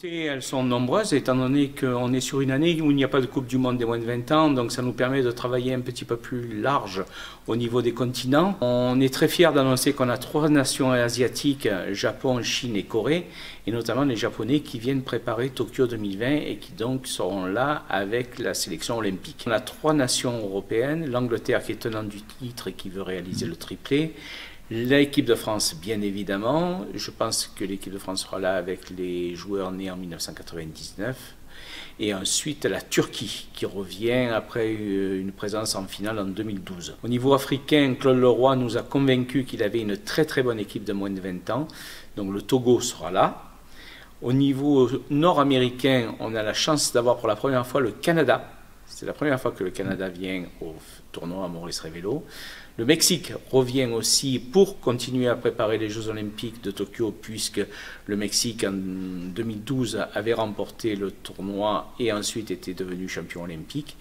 difficultés, elles sont nombreuses, étant donné qu'on est sur une année où il n'y a pas de Coupe du Monde des moins de 20 ans, donc ça nous permet de travailler un petit peu plus large au niveau des continents. On est très fiers d'annoncer qu'on a 3 nations asiatiques, Japon, Chine et Corée, et notamment les Japonais qui viennent préparer Tokyo 2020 et qui donc seront là avec la sélection olympique. On a 3 nations européennes, l'Angleterre qui est tenante du titre et qui veut réaliser le triplé, l'équipe de France, bien évidemment. Je pense que l'équipe de France sera là avec les joueurs nés en 1999. Et ensuite, la Turquie, qui revient après une présence en finale en 2012. Au niveau africain, Claude Leroy nous a convaincus qu'il avait une très très bonne équipe de moins de 20 ans. Donc le Togo sera là. Au niveau nord-américain, on a la chance d'avoir pour la première fois le Canada. C'est la première fois que le Canada vient au tournoi à Maurice Révélo. Le Mexique revient aussi pour continuer à préparer les Jeux Olympiques de Tokyo, puisque le Mexique en 2012 avait remporté le tournoi et ensuite était devenu champion olympique.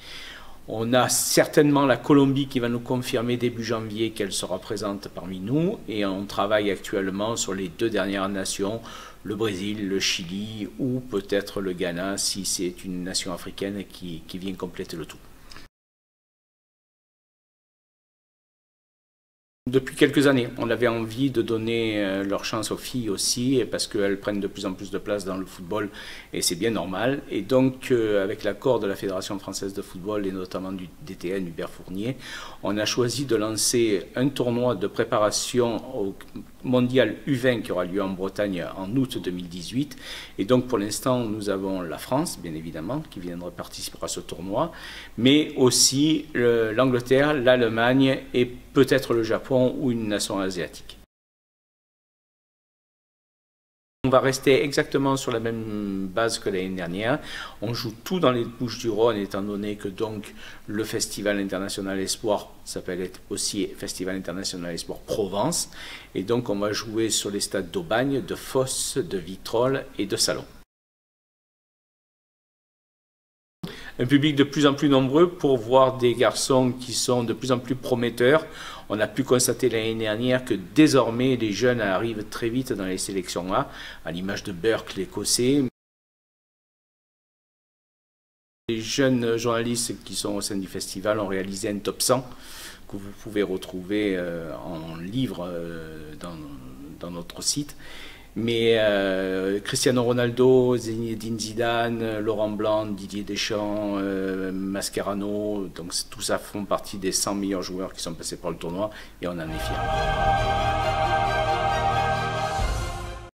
On a certainement la Colombie qui va nous confirmer début janvier qu'elle sera présente parmi nous, et on travaille actuellement sur les 2 dernières nations, le Brésil, le Chili ou peut-être le Ghana si c'est une nation africaine qui vient compléter le tout. Depuis quelques années, on avait envie de donner leur chance aux filles aussi, parce qu'elles prennent de plus en plus de place dans le football, et c'est bien normal. Et donc, avec l'accord de la Fédération française de football, et notamment du DTN, Hubert Fournier, on a choisi de lancer un tournoi de préparation au mondial U20 qui aura lieu en Bretagne en août 2018. Et donc, pour l'instant, nous avons la France, bien évidemment, qui viendra participer à ce tournoi, mais aussi l'Angleterre, l'Allemagne et peut-être le Japon ou une nation asiatique. On va rester exactement sur la même base que l'année dernière. On joue tout dans les Bouches-du-Rhône, étant donné que donc le Festival International Espoir s'appelle aussi Festival International Espoir Provence. Et donc on va jouer sur les stades d'Aubagne, de Fos, de Vitrolles et de Salon. Un public de plus en plus nombreux pour voir des garçons qui sont de plus en plus prometteurs. On a pu constater l'année dernière que désormais les jeunes arrivent très vite dans les sélections A, à l'image de Burke, l'Écossais. Les jeunes journalistes qui sont au sein du festival ont réalisé un top 100 que vous pouvez retrouver en livre dans notre site. Mais Cristiano Ronaldo, Zinedine Zidane, Laurent Blanc, Didier Deschamps, Mascherano, donc tout ça font partie des 100 meilleurs joueurs qui sont passés par le tournoi et on en est fiers.